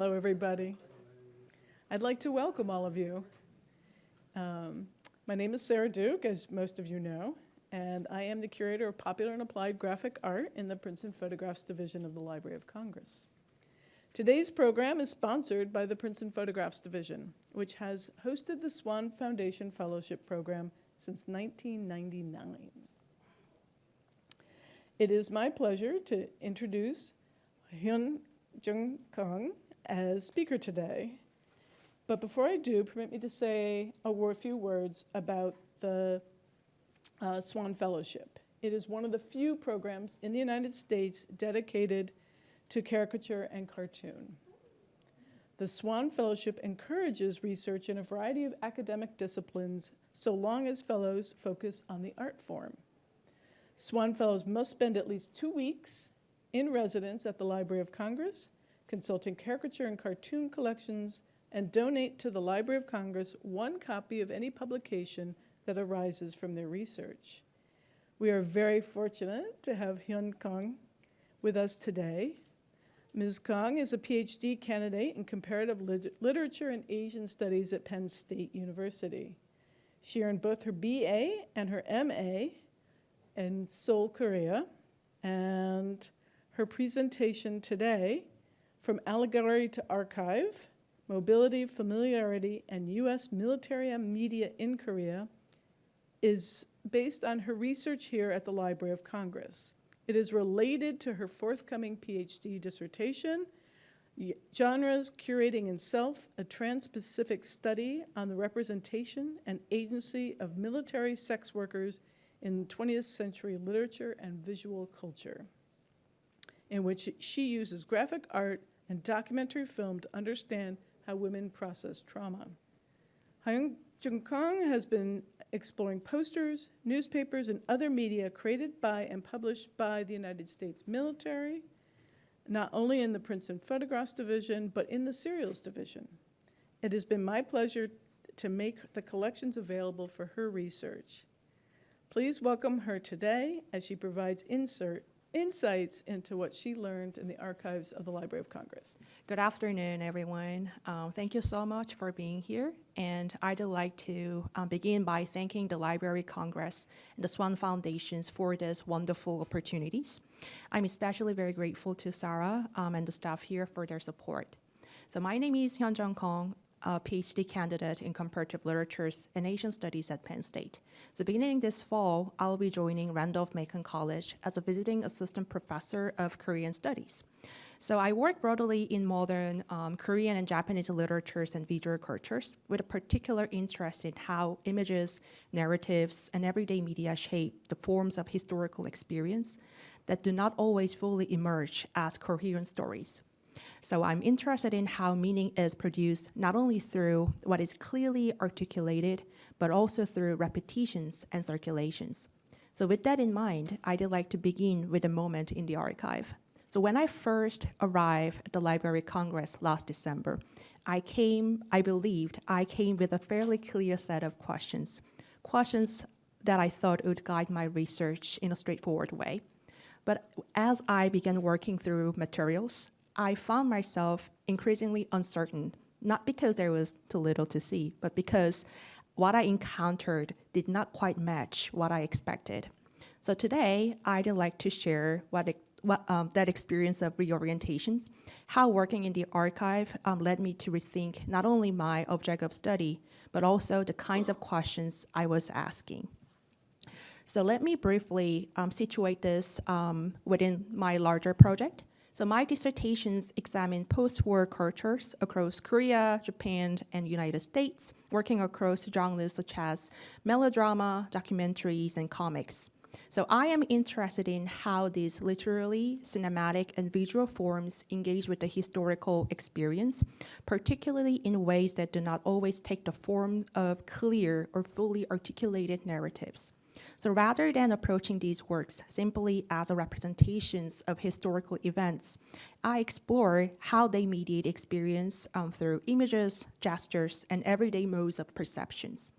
Hello, everybody. I'd like to welcome all of you. My name is Sarah Duke, as most of you know, and I am the curator of Popular and Applied Graphic Art in the Princeton Photographs Division of the Library of Congress. Today's program is sponsored by the Princeton Photographs Division, which has hosted the Swann Foundation Fellowship Program since 1999. It is my pleasure to introduce Hyun Kong as speaker today. But before I do, permit me to say a few words about the Swann Fellowship. It is one of the few programs in the United States dedicated to caricature and cartoon. The Swann Fellowship encourages research in a variety of academic disciplines so long as fellows focus on the art form. Swann Fellows must spend at least 2 weeks in residence at the Library of Congress, consulting caricature and cartoon collections, and donate to the Library of Congress 1 copy of any publication that arises from their research. We are very fortunate to have Hyun Kong with us today. Ms. Kong is a PhD candidate in comparative literature and Asian studies at Penn State University. She earned both her BA and her MA in Seoul, Korea, and her presentation today, From Allegory to Archive, Mobility, Familiarity, and U.S. Military and Media in Korea, is based on her research here at the Library of Congress. It is related to her forthcoming PhD dissertation, Genres, Curating and Self, a Trans-Pacific Study on the Representation and Agency of Military Sex Workers in 20th Century Literature and Visual Culture, in which she uses graphic art and documentary film to understand how women process trauma. Hyun Kong has been exploring posters, newspapers, and other media created by and published by the United States military, not only in the Princeton Photographs Division, but in the Serials Division. It has been my pleasure to make the collections available for her research. Please welcome her today as she provides insights into what she learned in the archives of the Library of Congress. Good afternoon, everyone. Thank you so much for being here. And I'd like to begin by thanking the Library of Congress and the Swann Foundations for these wonderful opportunities. I'm especially very grateful to Sarah and the staff here for their support. So my name is Hyun Kong, a PhD candidate in comparative literatures and Asian studies at Penn State. So beginning this fall, I'll be joining Randolph-Macon College as a visiting assistant professor of Korean studies. So I work broadly in modern Korean and Japanese literatures and visual cultures, with a particular interest in how images, narratives, and everyday media shape the forms of historical experience that do not always fully emerge as coherent stories. So I'm interested in how meaning is produced not only through what is clearly articulated, but also through repetitions and circulations. So with that in mind, I'd like to begin with a moment in the archive. So when I first arrived at the Library of Congress last December, I believed I came with a fairly clear set of questions that I thought would guide my research in a straightforward way. But as I began working through materials, I found myself increasingly uncertain, not because there was too little to see, but because what I encountered did not quite match what I expected. So today, I'd like to share that experience of reorientations, how working in the archive led me to rethink not only my object of study, but also the kinds of questions I was asking. So let me briefly situate this within my larger project. So my dissertations examine post-war cultures across Korea, Japan, and United States, working across genres such as melodrama, documentaries, and comics. So I am interested in how these literary, cinematic, and visual forms engage with the historical experience, particularly in ways that do not always take the form of clear or fully articulated narratives. So rather than approaching these works simply as representations of historical events, I explore how they mediate experience through images, gestures, and everyday modes of perceptions.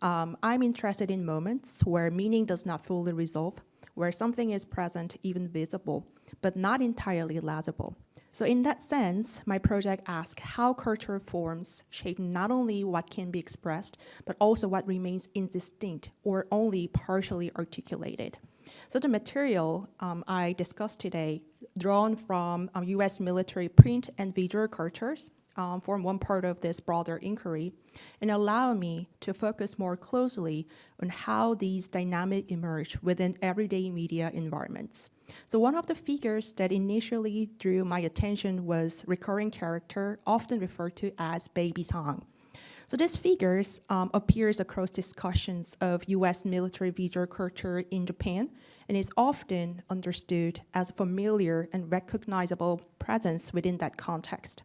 I'm interested in moments where meaning does not fully resolve, where something is present, even visible, but not entirely legible. So in that sense, my project asks how cultural forms shape not only what can be expressed, but also what remains indistinct or only partially articulated. So the material I discussed today, drawn from US military print and visual cultures, form one part of this broader inquiry and allow me to focus more closely on how these dynamics emerge within everyday media environments. So one of the figures that initially drew my attention was recurring character, often referred to as Babysan. So this figure appears across discussions of US military visual culture in Japan and is often understood as a familiar and recognizable presence within that context.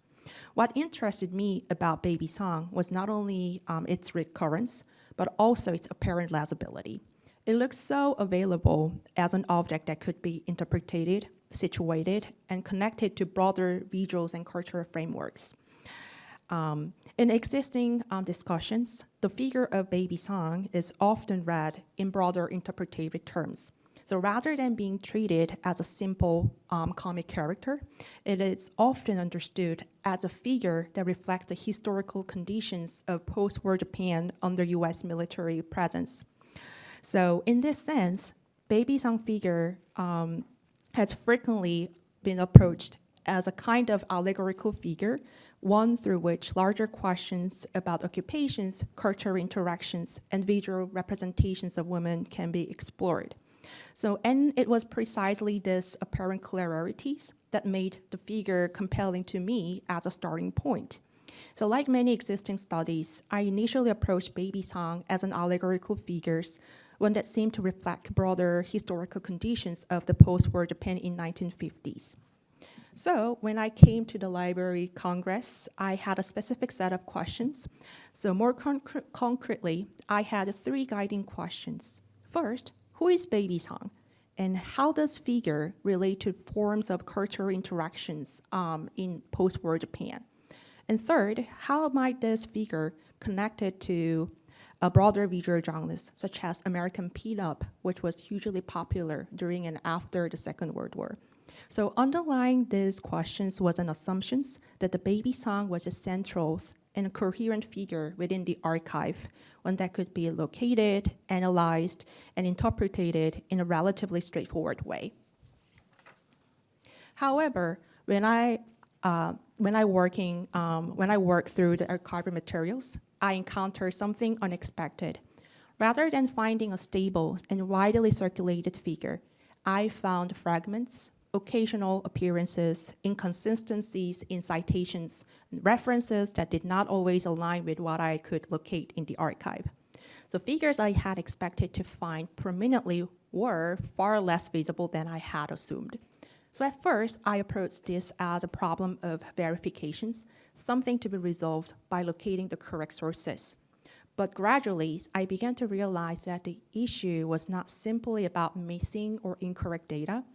What interested me about Babysan was not only its recurrence, but also its apparent legibility. It looks so available as an object that could be interpreted, situated, and connected to broader visuals and cultural frameworks. In existing discussions, the figure of Babysan is often read in broader interpretative terms. So rather than being treated as a simple comic character, it is often understood as a figure that reflects the historical conditions of post-war Japan under US military presence. So in this sense, Babysan figure has frequently been approached as a kind of allegorical figure, one through which larger questions about occupations, cultural interactions, and visual representations of women can be explored. So, and it was precisely this apparent clarities that made the figure compelling to me as a starting point. So like many existing studies, I initially approached Babysan as an allegorical figure, one that seemed to reflect broader historical conditions of the post-war Japan in 1950s. So when I came to the Library Congress, I had a specific set of questions. So more concretely, I had 3 guiding questions. First, who is Babysan? And how does figure relate to forms of cultural interactions in post-war Japan? And third, how might this figure connected to a broader visual genres, such as American pinup, which was hugely popular during and after the Second World War? So underlying these questions was an assumption that the Babysan was a central and a coherent figure within the archive, one that could be located, analyzed, and interpreted in a relatively straightforward way. However, when I work through the archival materials, I encountered something unexpected. Rather than finding a stable and widely circulated figure, I found fragments, occasional appearances, inconsistencies in citations, and references that did not always align with what I could locate in the archive. So figures I had expected to find prominently were far less visible than I had assumed. So at first, I approached this as a problem of verifications, something to be resolved by locating the correct sources. But gradually, I began to realize that the issue was not simply about missing or incorrect data,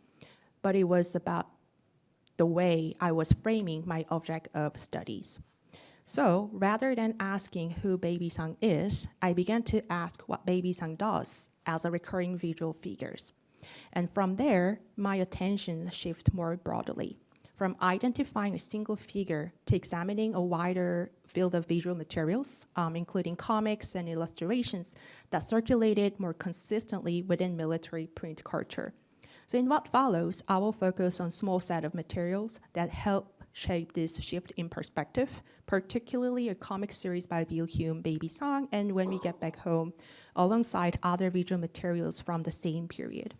but it was about the way I was framing my object of studies. So rather than asking who Babysan is, I began to ask what Babysan does as a recurring visual figures. And from there, my attention shifted more broadly, from identifying a single figure to examining a wider field of visual materials, including comics and illustrations that circulated more consistently within military print culture. So in what follows, I will focus on a small set of materials that help shape this shift in perspective, particularly a comic series by Bill Hume, Babysan, and When We Get Back Home, alongside other visual materials from the same period.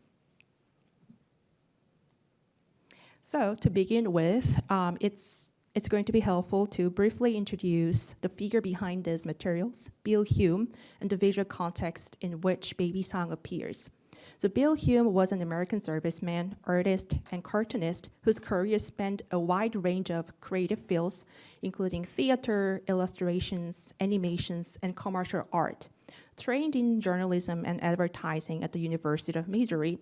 So to begin with, it's going to be helpful to briefly introduce the figure behind these materials, Bill Hume, and the visual context in which Babysan appears. So Bill Hume was an American serviceman, artist, and cartoonist whose career spanned a wide range of creative fields, including theater, illustrations, animations, and commercial art. Trained in journalism and advertising at the University of Missouri,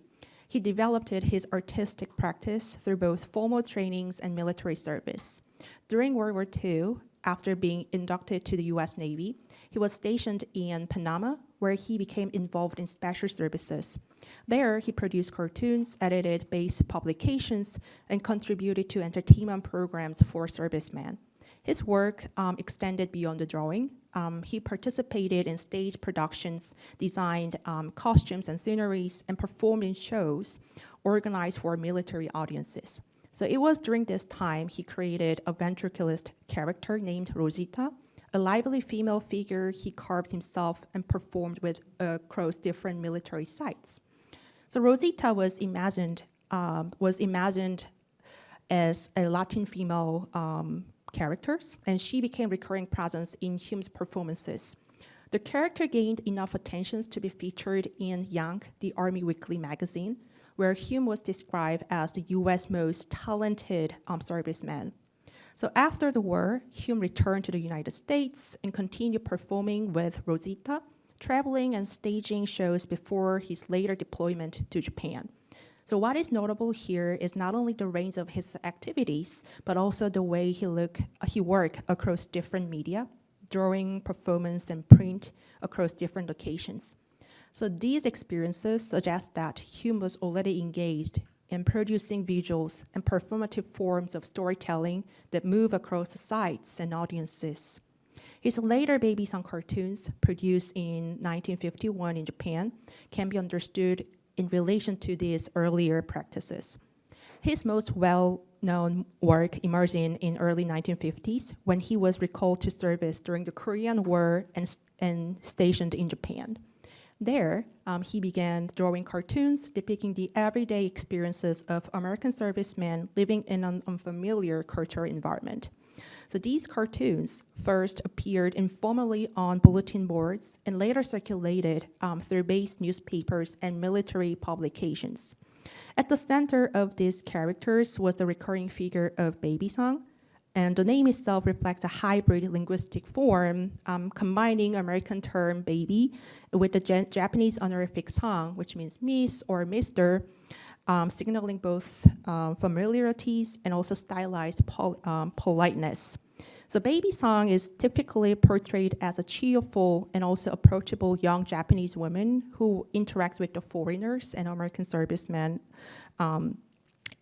he developed his artistic practice through both formal trainings and military service. During World War II, after being inducted to the US Navy, he was stationed in Panama, where he became involved in special services. There, he produced cartoons, edited base publications, and contributed to entertainment programs for servicemen. His work extended beyond the drawing. He participated in stage productions, designed costumes and sceneries, and performed in shows organized for military audiences. So it was during this time he created a ventriloquist character named Rosita, a lively female figure he carved himself and performed with across different military sites. So Rosita was imagined as a Latin female characters, and she became recurring presence in Hume's performances. The character gained enough attention to be featured in Young, the Army Weekly magazine, where Hume was described as the U.S. most talented serviceman. So after the war, Hume returned to the United States and continued performing with Rosita, traveling and staging shows before his later deployment to Japan. So what is notable here is not only the range of his activities, but also the way he worked across different media, drawing, performance, and print across different locations. So these experiences suggest that Hume was already engaged in producing visuals and performative forms of storytelling that move across sites and audiences. His later Babysan cartoons, produced in 1951 in Japan, can be understood in relation to these earlier practices. His most well-known work emerged in early 1950s when he was recalled to service during the Korean War and stationed in Japan. There, he began drawing cartoons depicting the everyday experiences of American servicemen living in an unfamiliar cultural environment. So these cartoons first appeared informally on bulletin boards and later circulated through base newspapers and military publications. At the center of these characters was the recurring figure of Babysan, and the name itself reflects a hybrid linguistic form combining American term baby with the Japanese honorific sang, which means miss or mister, signaling both familiarities and also stylized politeness. So Babysan is typically portrayed as a cheerful and also approachable young Japanese woman who interacts with the foreigners and American servicemen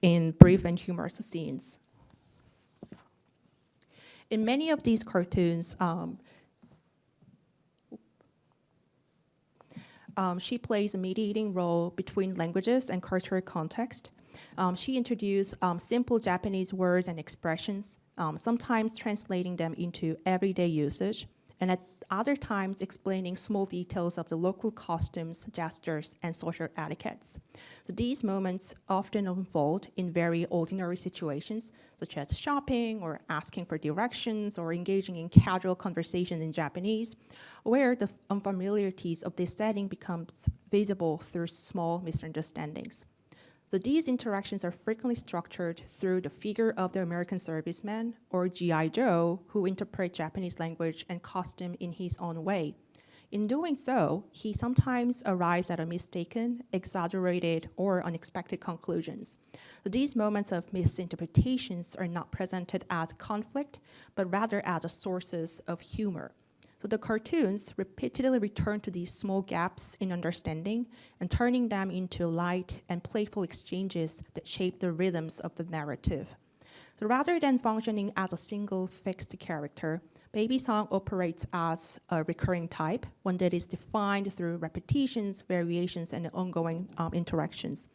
in brief and humorous scenes. In many of these cartoons, she plays a mediating role between languages and cultural context. She introduced simple Japanese words and expressions, sometimes translating them into everyday usage, and at other times explaining small details of the local costumes, gestures, and social etiquettes. So these moments often unfold in very ordinary situations, such as shopping or asking for directions or engaging in casual conversation in Japanese, where the unfamiliarities of this setting becomes visible through small misunderstandings. So these interactions are frequently structured through the figure of the American serviceman, or G.I. Joe, who interprets Japanese language and costume in his own way. In doing so, he sometimes arrives at a mistaken, exaggerated, or unexpected conclusions. So these moments of misinterpretations are not presented as conflict, but rather as sources of humor. So the cartoons repeatedly return to these small gaps in understanding and turning them into light and playful exchanges that shape the rhythms of the narrative. So rather than functioning as a single fixed character, Babysan operates as a recurring type, one that is defined through repetitions, variations, and ongoing interactions.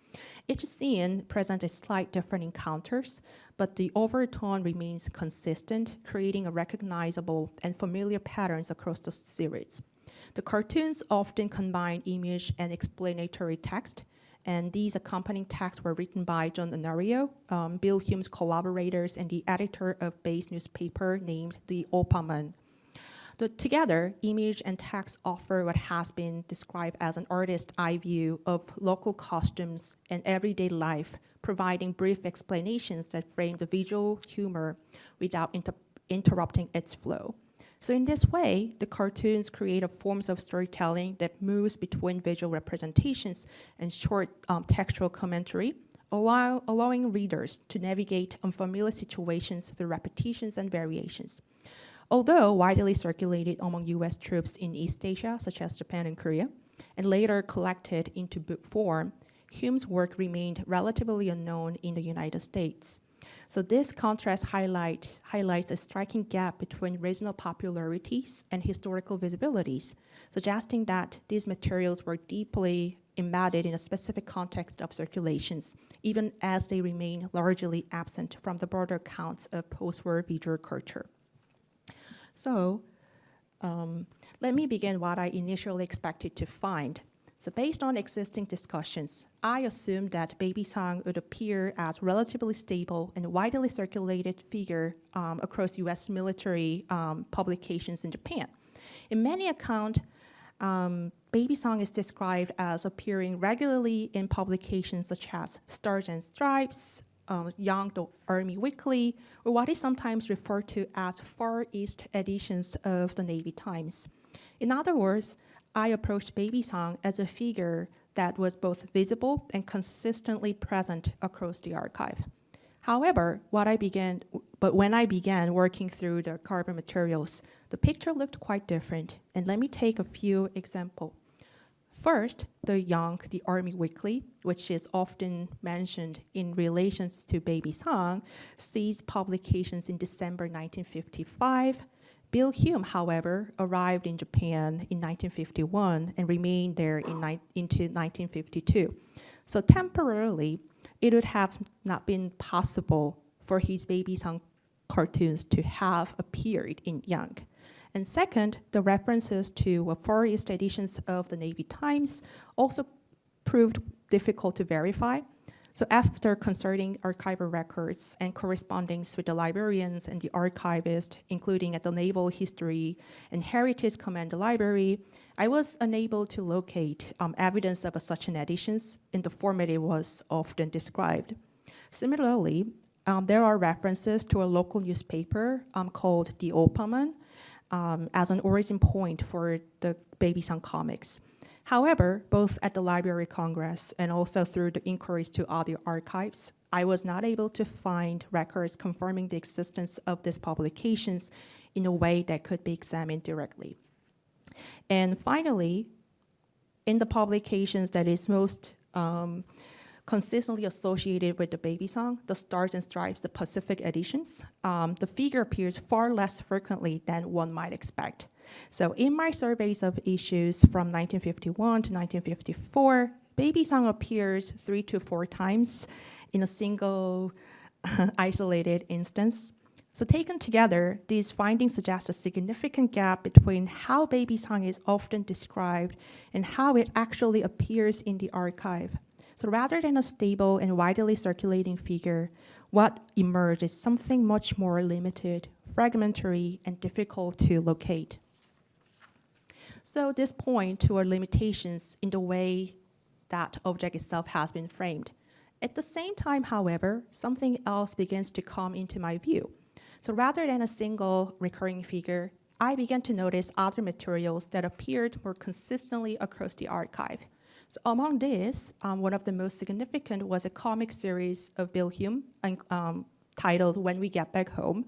Each scene presents a slight different encounters, but the overtone remains consistent, creating a recognizable and familiar patterns across the series. The cartoons often combine image and explanatory text, and these accompanying texts were written by John Honorio, Bill Hume's collaborators, and the editor of base newspaper named the Opaman. Together, image and text offer what has been described as an artist's eye view of local costumes and everyday life, providing brief explanations that frame the visual humor without interrupting its flow. So in this way, the cartoons create a forms of storytelling that moves between visual representations and short textual commentary, allowing readers to navigate unfamiliar situations through repetitions and variations. Although widely circulated among US troops in East Asia, such as Japan and Korea, and later collected into book form, Hume's work remained relatively unknown in the United States. So this contrast highlights a striking gap between regional popularities and historical visibilities, suggesting that these materials were deeply embedded in a specific context of circulations, even as they remain largely absent from the broader accounts of post-war visual culture. So let me begin what I initially expected to find. So based on existing discussions, I assumed that Babysan would appear as relatively stable and widely circulated figure across US military publications in Japan. In many accounts, Babysan is described as appearing regularly in publications such as Stars and Stripes, Young the Army Weekly, or what is sometimes referred to as Far East editions of the Navy Times. In other words, I approached Babysan as a figure that was both visible and consistently present across the archive. However, when I began working through the archival materials, the picture looked quite different, and let me take a few examples. First, the Young, the Army Weekly, which is often mentioned in relation to Babysan, ceased publications in December 1955. Bill Hume, however, arrived in Japan in 1951 and remained there into 1952. So temporarily, it would have not been possible for his Babysan cartoons to have appeared in Young. And second, the references to Far East editions of the Navy Times also proved difficult to verify. So after consulting archival records and correspondence with the librarians and the archivists, including at the Naval History and Heritage Command Library, I was unable to locate evidence of such an editions in the format it was often described. Similarly, there are references to a local newspaper called The Opaman as an origin point for the Babysan comics. However, both at the Library Congress and also through the inquiries to other archives, I was not able to find records confirming the existence of these publications in a way that could be examined directly. And finally, in the publications that is most consistently associated with the Babysan, the Stars and Stripes, the Pacific editions, the figure appears far less frequently than one might expect. So in my surveys of issues from 1951 to 1954, Babysan appears 3 to 4 times in a single isolated instance. So taken together, these findings suggest a significant gap between how Babysan is often described and how it actually appears in the archive. So rather than a stable and widely circulating figure, what emerged is something much more limited, fragmentary, and difficult to locate. So this points to our limitations in the way that object itself has been framed. At the same time, however, something else begins to come into my view. So rather than a single recurring figure, I began to notice other materials that appeared more consistently across the archive. So among these, one of the most significant was a comic series of Bill Hume titled When We Get Back Home.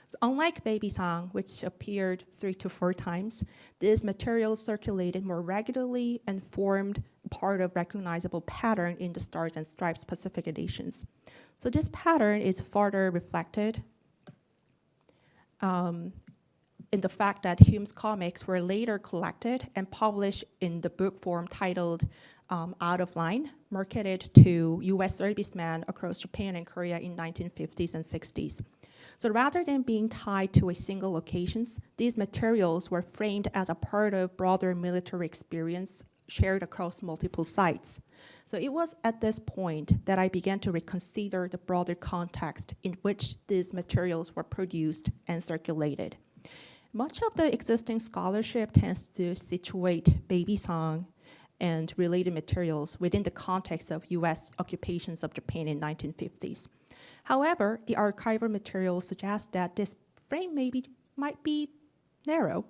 So unlike Babysan, which appeared 3 to 4 times, these materials circulated more regularly and formed part of recognizable pattern in the Stars and Stripes Pacific editions. So this pattern is further reflected in the fact that Hume's comics were later collected and published in the book form titled Out of Line, marketed to US servicemen across Japan and Korea in 1950s and 60s. So rather than being tied to a single locations, these materials were framed as a part of broader military experience shared across multiple sites. So it was at this point that I began to reconsider the broader context in which these materials were produced and circulated. Much of the existing scholarship tends to situate Babysan and related materials within the context of US occupations of Japan in 1950s. However, the archival materials suggest that this frame might be narrow.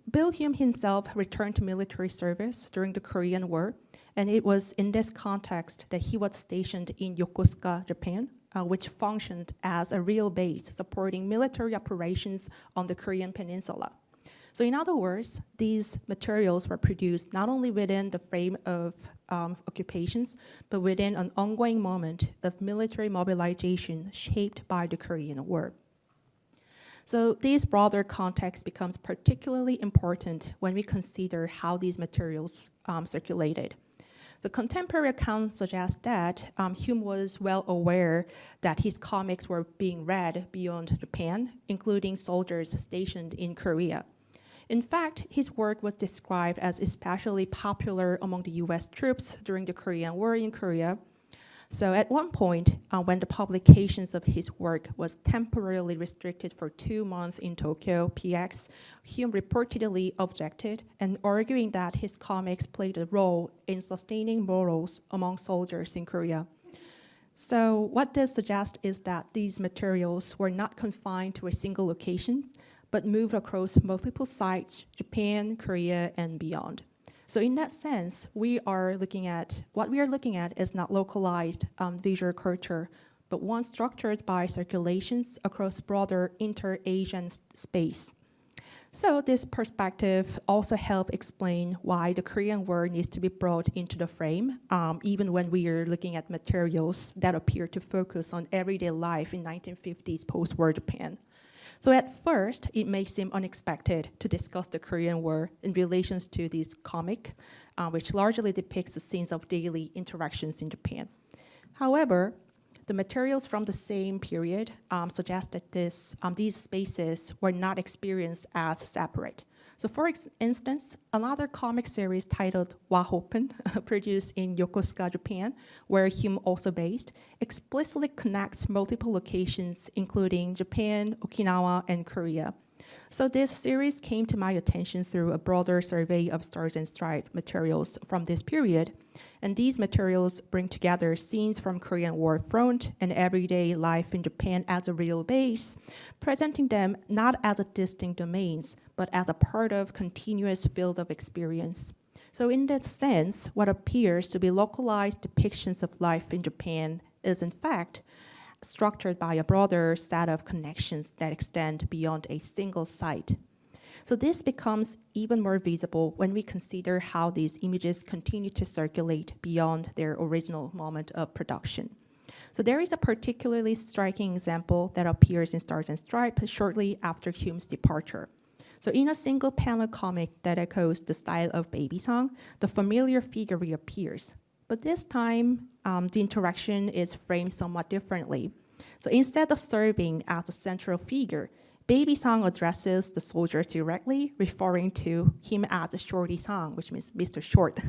Bill Hume himself returned to military service during the Korean War, and it was in this context that he was stationed in Yokosuka, Japan, which functioned as a real base supporting military operations on the Korean peninsula. So in other words, these materials were produced not only within the frame of occupations, but within an ongoing moment of military mobilization shaped by the Korean War. So this broader context becomes particularly important when we consider how these materials circulated. The contemporary account suggests that Hume was well aware that his comics were being read beyond Japan, including soldiers stationed in Korea. In fact, his work was described as especially popular among the US troops during the Korean War in Korea. So at one point, when the publications of his work was temporarily restricted for 2 months in Tokyo, PX, Hume reportedly objected and arguing that his comics played a role in sustaining morals among soldiers in Korea. So what this suggests is that these materials were not confined to a single location, but moved across multiple sites, Japan, Korea, and beyond. So in that sense, what we are looking at is not localized visual culture, but one structured by circulations across broader inter-Asian space. So this perspective also helps explain why the Korean War needs to be brought into the frame, even when we are looking at materials that appear to focus on everyday life in 1950s post-war Japan. So at first, it may seem unexpected to discuss the Korean War in relation to this comic, which largely depicts the scenes of daily interactions in Japan. However, the materials from the same period suggest that these spaces were not experienced as separate. So for instance, another comic series titled Wahopen, produced in Yokosuka, Japan, where Hume also based, explicitly connects multiple locations, including Japan, Okinawa, and Korea. So this series came to my attention through a broader survey of Stars and Stripes materials from this period. And these materials bring together scenes from Korean War front and everyday life in Japan as a real base, presenting them not as a distinct domains, but as a part of continuous field of experience. So in that sense, what appears to be localized depictions of life in Japan is in fact structured by a broader set of connections that extend beyond a single site. So this becomes even more visible when we consider how these images continue to circulate beyond their original moment of production. So there is a particularly striking example that appears in Stars and Stripes shortly after Hume's departure. So in a single panel comic that echoes the style of Babysan, the familiar figure reappears. But this time, the interaction is framed somewhat differently. So instead of serving as a central figure, Babysan addresses the soldier directly, referring to him as Shorty-san, which means Mr. Short.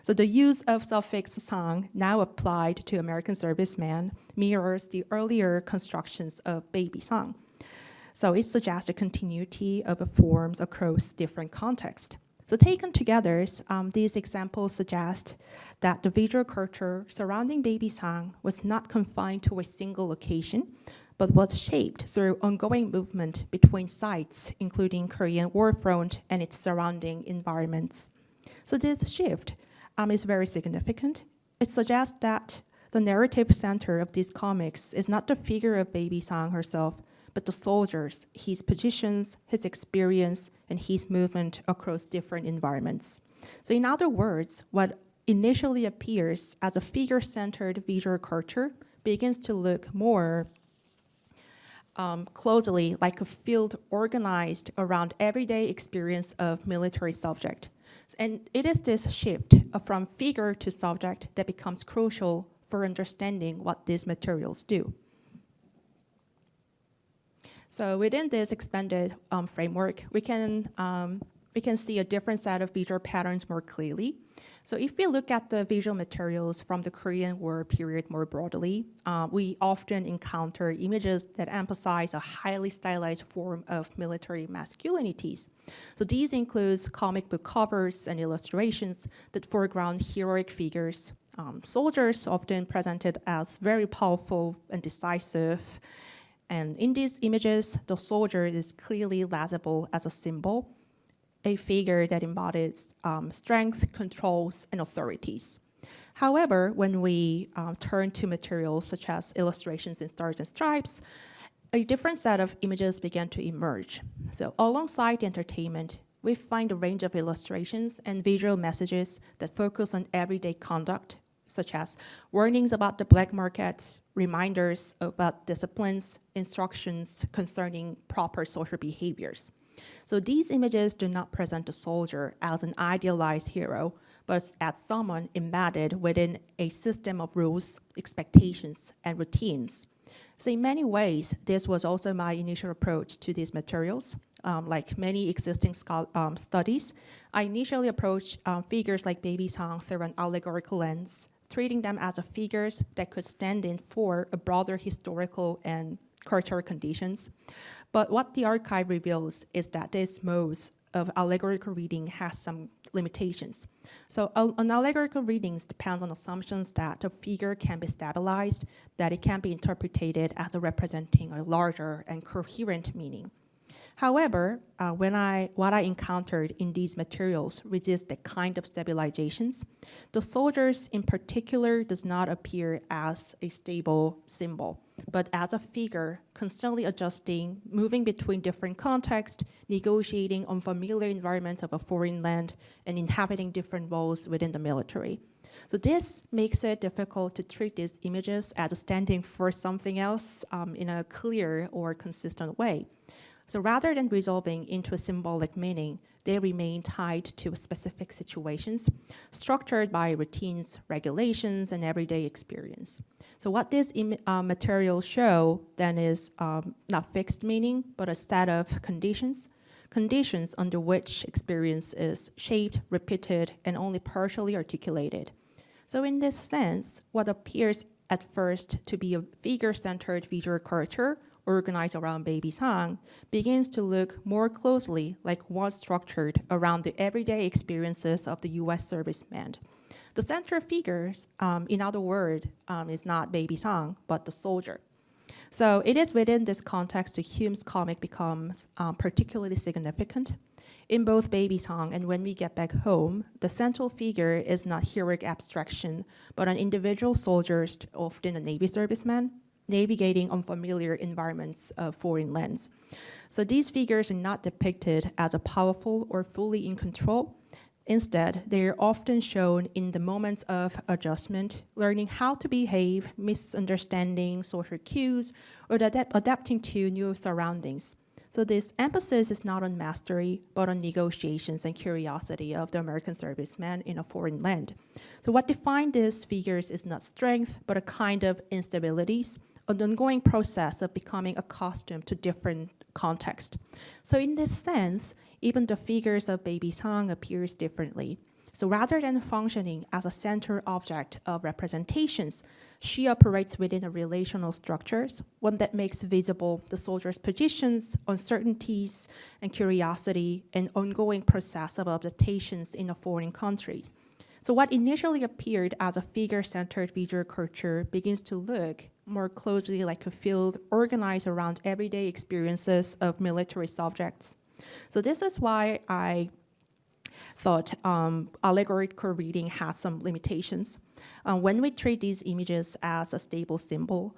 So the use of suffix "san," now applied to American servicemen, mirrors the earlier constructions of Babysan. So it suggests a continuity of forms across different contexts. So taken together, these examples suggest that the visual culture surrounding Babysan was not confined to a single location, but was shaped through ongoing movement between sites, including Korean War front and its surrounding environments. So this shift is very significant. It suggests that the narrative center of these comics is not the figure of Babysan herself, but the soldiers, his positions, his experience, and his movement across different environments. So in other words, what initially appears as a figure-centered visual culture begins to look more closely like a field organized around everyday experience of military subject. And it is this shift from figure to subject that becomes crucial for understanding what these materials do. So within this expanded framework, we can see a different set of visual patterns more clearly. So if we look at the visual materials from the Korean War period more broadly, we often encounter images that emphasize a highly stylized form of military masculinities. So these include comic book covers and illustrations that foreground heroic figures, soldiers often presented as very powerful and decisive. And in these images, the soldier is clearly legible as a symbol, a figure that embodies strength, controls, and authorities. However, when we turn to materials such as illustrations in Stars and Stripes, a different set of images began to emerge. So alongside the entertainment, we find a range of illustrations and visual messages that focus on everyday conduct, such as warnings about the black markets, reminders about disciplines, instructions concerning proper social behaviors. So these images do not present the soldier as an idealized hero, but as someone embedded within a system of rules, expectations, and routines. So in many ways, this was also my initial approach to these materials. Like many existing studies, I initially approached figures like Babysan through an allegorical lens, treating them as figures that could stand in for a broader historical and cultural conditions. But what the archive reveals is that this mode of allegorical reading has some limitations. So an allegorical readings depends on assumptions that a figure can be stabilized, that it can be interpreted as representing a larger and coherent meaning. However, what I encountered in these materials resist the kind of stabilizations. The soldiers in particular does not appear as a stable symbol, but as a figure constantly adjusting, moving between different contexts, negotiating unfamiliar environments of a foreign land, and inhabiting different roles within the military. So this makes it difficult to treat these images as standing for something else in a clear or consistent way. So rather than resolving into a symbolic meaning, they remain tied to specific situations, structured by routines, regulations, and everyday experience. So what these materials show then is not fixed meaning, but a set of conditions under which experience is shaped, repeated, and only partially articulated. So in this sense, what appears at first to be a figure-centered visual culture organized around Babysan begins to look more closely like one structured around the everyday experiences of the US serviceman. The central figure, in other words, is not Babysan, but the soldier. So it is within this context that Hume's comic becomes particularly significant. In both Babysan and When We Get Back Home, the central figure is not heroic abstraction, but an individual soldier, often a Navy serviceman, navigating unfamiliar environments of foreign lands. So these figures are not depicted as a powerful or fully in control. Instead, they are often shown in the moments of adjustment, learning how to behave, misunderstanding social cues, or adapting to new surroundings. So this emphasis is not on mastery, but on negotiations and curiosity of the American serviceman in a foreign land. So what defines these figures is not strength, but a kind of instabilities, an ongoing process of becoming accustomed to different contexts. So in this sense, even the figures of Babysan appears differently. So rather than functioning as a central object of representations, she operates within a relational structures, one that makes visible the soldier's positions, uncertainties, and curiosity, and ongoing process of adaptations in a foreign country. So what initially appeared as a figure-centered visual culture begins to look more closely like a field organized around everyday experiences of military subjects. So this is why I thought allegorical reading has some limitations. When we treat these images as a stable symbol,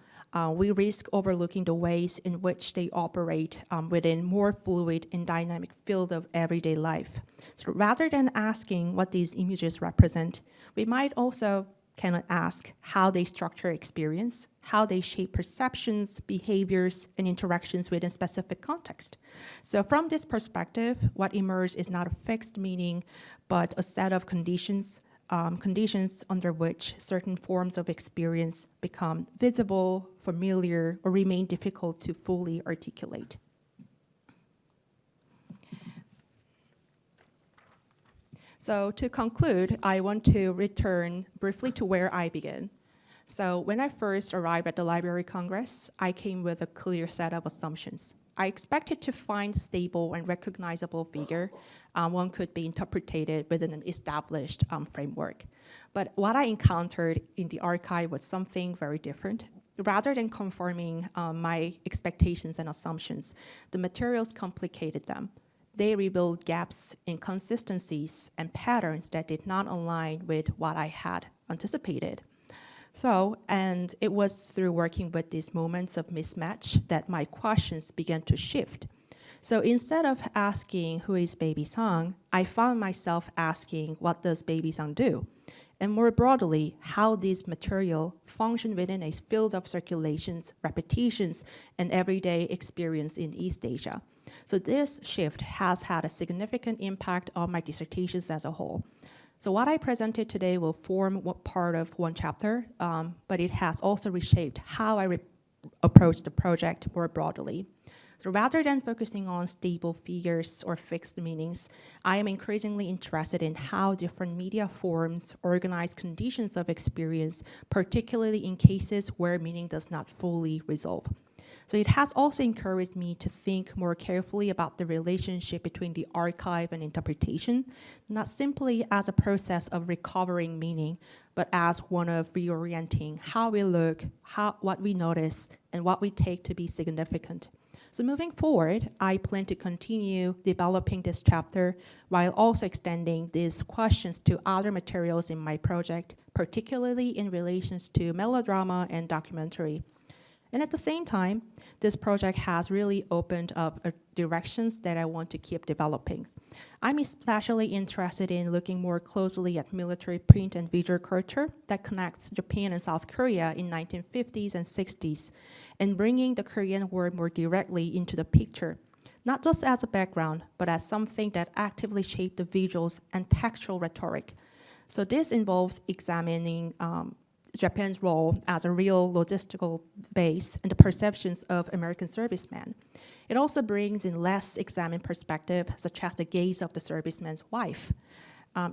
we risk overlooking the ways in which they operate within more fluid and dynamic field of everyday life. So rather than asking what these images represent, we might also kind of ask how they structure experience, how they shape perceptions, behaviors, and interactions within specific context. So from this perspective, what emerges is not a fixed meaning, but a set of conditions under which certain forms of experience become visible, familiar, or remain difficult to fully articulate. So to conclude, I want to return briefly to where I began. So when I first arrived at the Library Congress, I came with a clear set of assumptions. I expected to find stable and recognizable figure. One could be interpreted within an established framework. But what I encountered in the archive was something very different. Rather than conforming my expectations and assumptions, the materials complicated them. They revealed gaps, inconsistencies, and patterns that did not align with what I had anticipated. So, and it was through working with these moments of mismatch that my questions began to shift. So instead of asking who is Babysan, I found myself asking what does Babysan do? And more broadly, how these material function within a field of circulations, repetitions, and everyday experience in East Asia. So this shift has had a significant impact on my dissertations as a whole. So what I presented today will form part of one chapter, but it has also reshaped how I approach the project more broadly. So rather than focusing on stable figures or fixed meanings, I am increasingly interested in how different media forms organize conditions of experience, particularly in cases where meaning does not fully resolve. So it has also encouraged me to think more carefully about the relationship between the archive and interpretation, not simply as a process of recovering meaning, but as one of reorienting how we look, what we notice, and what we take to be significant. So moving forward, I plan to continue developing this chapter while also extending these questions to other materials in my project, particularly in relations to melodrama and documentary. And at the same time, this project has really opened up directions that I want to keep developing. I'm especially interested in looking more closely at military print and visual culture that connects Japan and South Korea in 1950s and 60s, and bringing the Korean War more directly into the picture, not just as a background, but as something that actively shaped the visuals and textual rhetoric. So this involves examining Japan's role as a real logistical base and the perceptions of American servicemen. It also brings in less examined perspective, such as the gaze of the serviceman's wife.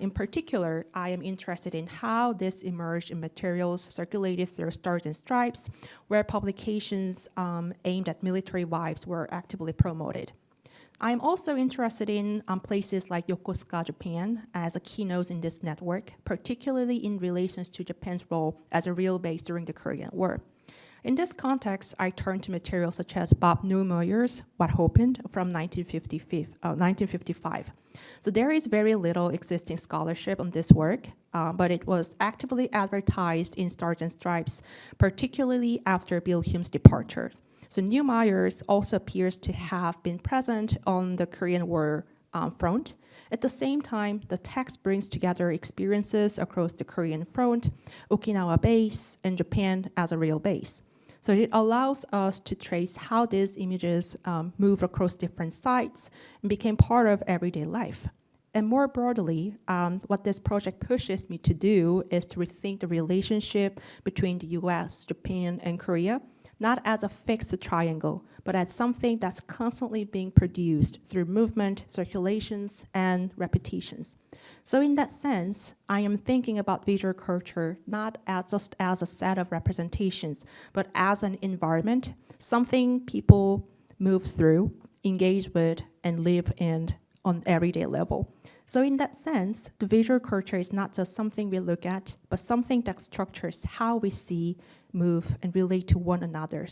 In particular, I am interested in how this emerged in materials circulated through Stars and Stripes, where publications aimed at military wives were actively promoted. I'm also interested in places like Yokosuka, Japan, as a keynote in this network, particularly in relation to Japan's role as a real base during the Korean War. In this context, I turn to materials such as Bob Neumeyer's What Happened from 1955. So there is very little existing scholarship on this work, but it was actively advertised in Stars and Stripes, particularly after Bill Hume's departure. So Neumeyer's also appears to have been present on the Korean War front. At the same time, the text brings together experiences across the Korean front, Okinawa base, and Japan as a real base. So it allows us to trace how these images move across different sites and became part of everyday life. And more broadly, what this project pushes me to do is to rethink the relationship between the US, Japan, and Korea, not as a fixed triangle, but as something that's constantly being produced through movement, circulations, and repetitions. So in that sense, I am thinking about visual culture not just as a set of representations, but as an environment, something people move through, engage with, and live in on everyday level. So in that sense, the visual culture is not just something we look at, but something that structures how we see, move, and relate to one another.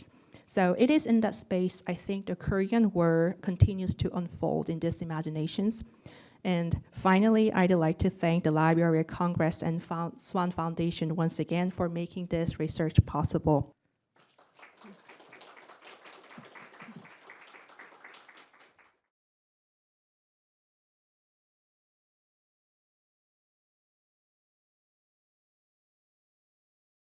So it is in that space, I think the Korean War continues to unfold in these imaginations. And finally, I'd like to thank the Library of Congress and Swann Foundation once again for making this research possible.